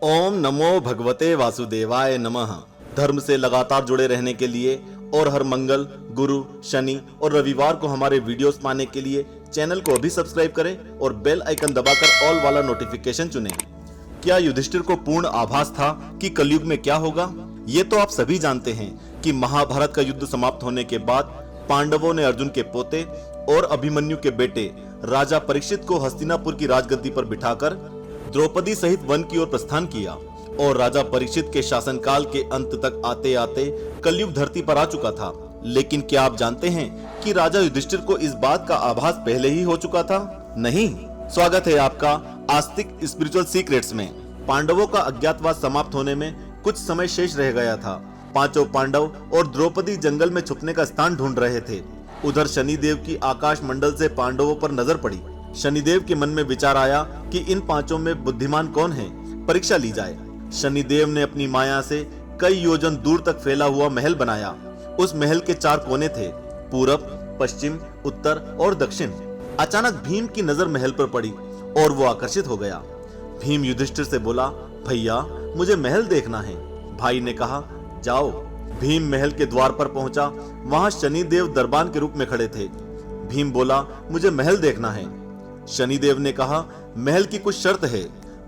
ओम नमो भगवते वासुदेवाय नमः। धर्म से लगातार जुड़े रहने के लिए और हर मंगल, गुरु, शनि और रविवार को हमारे वीडियोस पाने के लिए चैनल को अभी सब्सक्राइब करें और बेल आइकन दबाकर ऑल वाला नोटिफिकेशन चुनें। क्या युधिष्ठिर को पूर्ण आभास था कि कलयुग में क्या होगा? ये तो आप सभी जानते हैं कि महाभारत का युद्ध समाप्त होने के बाद पांडवों ने अर्जुन के पोते और अभिमन्यु के बेटे राजा परीक्षित को हस्तिनापुर की राजगद्दी पर बिठाकर द्रौपदी सहित वन की ओर प्रस्थान किया और राजा परीक्षित के शासनकाल के अंत तक आते आते कलयुग धरती पर आ चुका था। लेकिन क्या आप जानते हैं कि राजा युधिष्ठिर को इस बात का आभास पहले ही हो चुका था? नहीं। स्वागत है आपका आस्तिक स्पिरिचुअल सीक्रेट्स में। पांडवों का अज्ञातवास समाप्त होने में कुछ समय शेष रह गया था। पांचों पांडव और द्रौपदी जंगल में छुपने का स्थान ढूंढ रहे थे। उधर शनिदेव की आकाश मंडल से पांडवों पर नजर पड़ी। शनिदेव के मन में विचार आया कि इन पांचों में बुद्धिमान कौन है, परीक्षा ली जाए। शनिदेव ने अपनी माया से कई योजन दूर तक फैला हुआ महल बनाया। उस महल के 4 कोने थे, पूरब, पश्चिम, उत्तर और दक्षिण। अचानक भीम की नजर महल पर पड़ी और वो आकर्षित हो गया। भीम युधिष्ठिर से बोला, भैया मुझे महल देखना है। भाई ने कहा, जाओ। भीम महल के द्वार पर पहुंचा। वहां शनिदेव दरबान के रूप में खड़े थे। भीम बोला, मुझे महल देखना है। शनिदेव ने कहा, महल की कुछ शर्त है।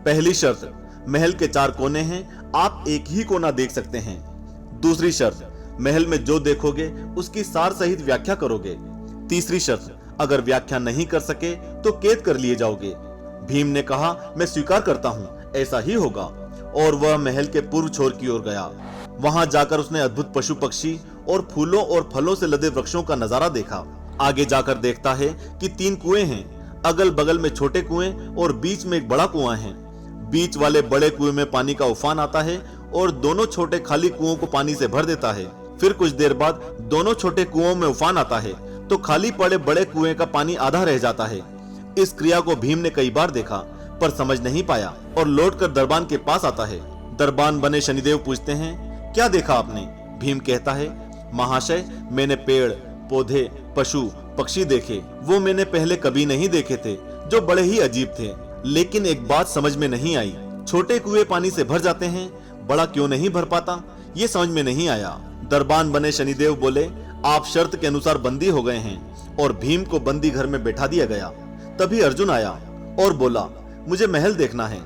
पहली शर्त, महल के 4 कोने हैं, आप एक ही कोना देख सकते हैं। दूसरी शर्त, महल में जो देखोगे उसकी सार सहित व्याख्या करोगे। तीसरी शर्त, अगर व्याख्या नहीं कर सके तो कैद कर लिए जाओगे। भीम ने कहा, मैं स्वीकार करता हूं, ऐसा ही होगा। और वह महल के पूर्व छोर की ओर गया। वहां जाकर उसने अद्भुत पशु पक्षी और फूलों और फलों से लदे वृक्षों का नजारा देखा। आगे जाकर देखता है कि 3 कुएं हैं। अगल बगल में छोटे कुएं और बीच में एक बड़ा कुआं है। बीच वाले बड़े कुएं में पानी का उफान आता है और दोनों छोटे खाली कुओं को पानी से भर देता है। फिर कुछ देर बाद दोनों छोटे कुओं में उफान आता है तो खाली पड़े बड़े कुएं का पानी आधा रह जाता है। इस क्रिया को भीम ने कई बार देखा पर समझ नहीं पाया और लौटकर दरबान के पास आता है। दरबान बने शनिदेव पूछते हैं, क्या देखा आपने? भीम कहता है, महाशय मैंने पेड़, पौधे, पशु, पक्षी देखे। वो मैंने पहले कभी नहीं देखे थे, जो बड़े ही अजीब थे। लेकिन एक बात समझ में नहीं आई, छोटे कुएं पानी से भर जाते हैं, बड़ा क्यों नहीं भर पाता, ये समझ में नहीं आया। दरबान बने शनिदेव बोले, आप शर्त के अनुसार बंदी हो गए हैं। और भीम को बंदी घर में बैठा दिया गया। तभी अर्जुन आया और बोला, मुझे महल देखना है।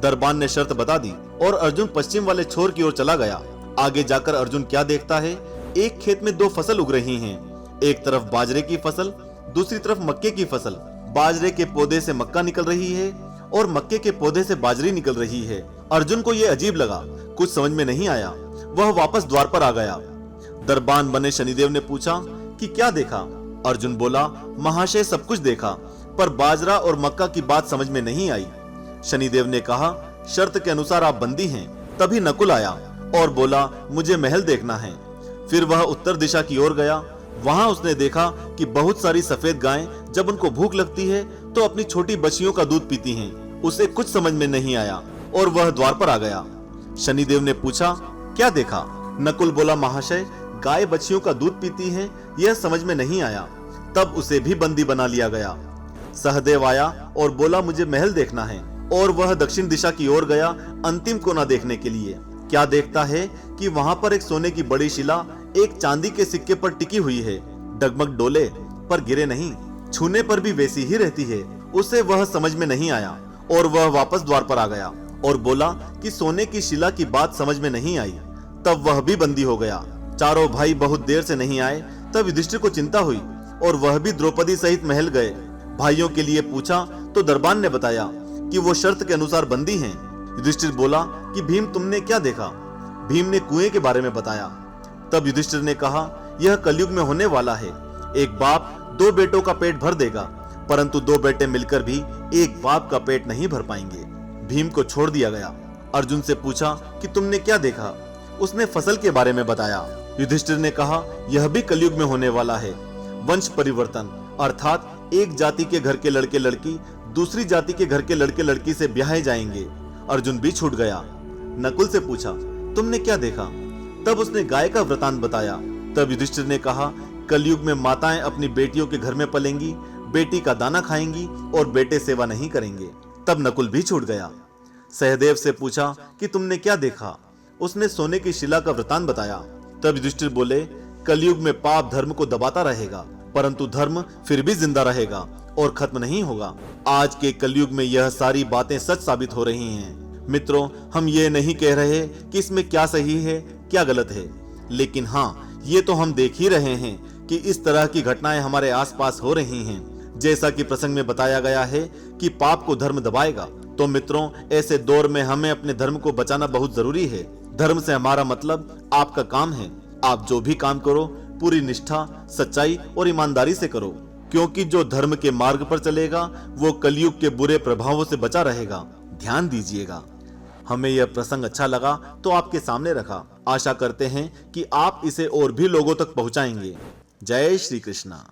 दरबान ने शर्त बता दी और अर्जुन पश्चिम वाले छोर की ओर चला गया। आगे जाकर अर्जुन क्या देखता है, एक खेत में 2 फसल उग रही हैं। एक तरफ बाजरे की फसल, दूसरी तरफ मक्के की फसल। बाजरे के पौधे से मक्का निकल रही है और मक्के के पौधे से बाजरी निकल रही है। अर्जुन को यह अजीब लगा, कुछ समझ में नहीं आया। वह वापस द्वार पर आ गया। दरबान बने शनिदेव ने पूछा कि क्या देखा? अर्जुन बोला, महाशय सब कुछ देखा पर बाजरा और मक्का की बात समझ में नहीं आई। शनिदेव ने कहा, शर्त के अनुसार आप बंदी हैं। तभी नकुल आया और बोला, मुझे महल देखना है। फिर वह उत्तर दिशा की ओर गया। वहां उसने देखा कि बहुत सारी सफेद गायें जब उनको भूख लगती है तो अपनी छोटी बच्चियों का दूध पीती हैं। उसे कुछ समझ में नहीं आया और वह द्वार पर आ गया। शनिदेव ने पूछा, क्या देखा? नकुल बोला, महाशय गाय बच्चियों का दूध पीती हैं, यह समझ में नहीं आया। तब उसे भी बंदी बना लिया गया। सहदेव आया और बोला, मुझे महल देखना है। और वह दक्षिण दिशा की ओर गया अंतिम कोना देखने के लिए। क्या देखता है कि वहां पर एक सोने की बड़ी शिला एक चांदी के सिक्के पर टिकी हुई है। डगमग डोले पर गिरे नहीं, छूने पर भी वैसी ही रहती है। उसे वह समझ में नहीं आया और वह वापस द्वार पर आ गया और बोला कि सोने की शिला की बात समझ में नहीं आई। तब वह भी बंदी हो गया। चारों भाई बहुत देर से नहीं आए। तब युधिष्ठिर को चिंता हुई और वह भी द्रौपदी सहित महल गए। भाइयों के लिए पूछा तो दरबान ने बताया कि वो शर्त के अनुसार बंदी हैं। युधिष्ठिर बोला कि भीम तुमने क्या देखा? भीम ने कुएं के बारे में बताया। तब युधिष्ठिर ने कहा, यह कलयुग में होने वाला है। एक बाप 2 बेटों का पेट भर देगा, परंतु 2 बेटे मिलकर भी एक बाप का पेट नहीं भर पाएंगे। भीम को छोड़ दिया गया। अर्जुन से पूछा कि तुमने क्या देखा? उसने फसल के बारे में बताया। युधिष्ठिर ने कहा, यह भी कलयुग में होने वाला है। वंश परिवर्तन, अर्थात एक जाति के घर के लड़के लड़की दूसरी जाति के घर के लड़के लड़की से ब्याहे जाएंगे। अर्जुन भी छूट गया। नकुल से पूछा, तुमने क्या देखा? तब उसने गाय का वृतांत बताया। तब युधिष्ठिर ने कहा, कलयुग में माताएं अपनी बेटियों के घर में पलेंगी, बेटी का दाना खाएंगी और बेटे सेवा नहीं करेंगे। तब नकुल भी छूट गया। सहदेव से पूछा कि तुमने क्या देखा। उसने सोने की शिला का वृतांत बताया। तब युधिष्ठिर बोले, कलयुग में पाप धर्म को दबाता रहेगा, परंतु धर्म फिर भी जिंदा रहेगा और खत्म नहीं होगा। आज के कलयुग में यह सारी बातें सच साबित हो रही हैं। मित्रों, हम ये नहीं कह रहे कि इसमें क्या सही है क्या गलत है, लेकिन हाँ, ये तो हम देख ही रहे हैं कि इस तरह की घटनाएं हमारे आसपास हो रही हैं। जैसा कि प्रसंग में बताया गया है कि पाप को धर्म दबाएगा, तो मित्रों, ऐसे दौर में हमें अपने धर्म को बचाना बहुत जरूरी है। धर्म से हमारा मतलब आपका काम है। आप जो भी काम करो पूरी निष्ठा, सच्चाई और ईमानदारी से करो, क्योंकि जो धर्म के मार्ग पर चलेगा वो कलयुग के बुरे प्रभावों से बचा रहेगा। ध्यान दीजिएगा। हमें यह प्रसंग अच्छा लगा तो आपके सामने रखा। आशा करते हैं कि आप इसे और भी लोगों तक पहुंचाएंगे। जय श्री कृष्णा।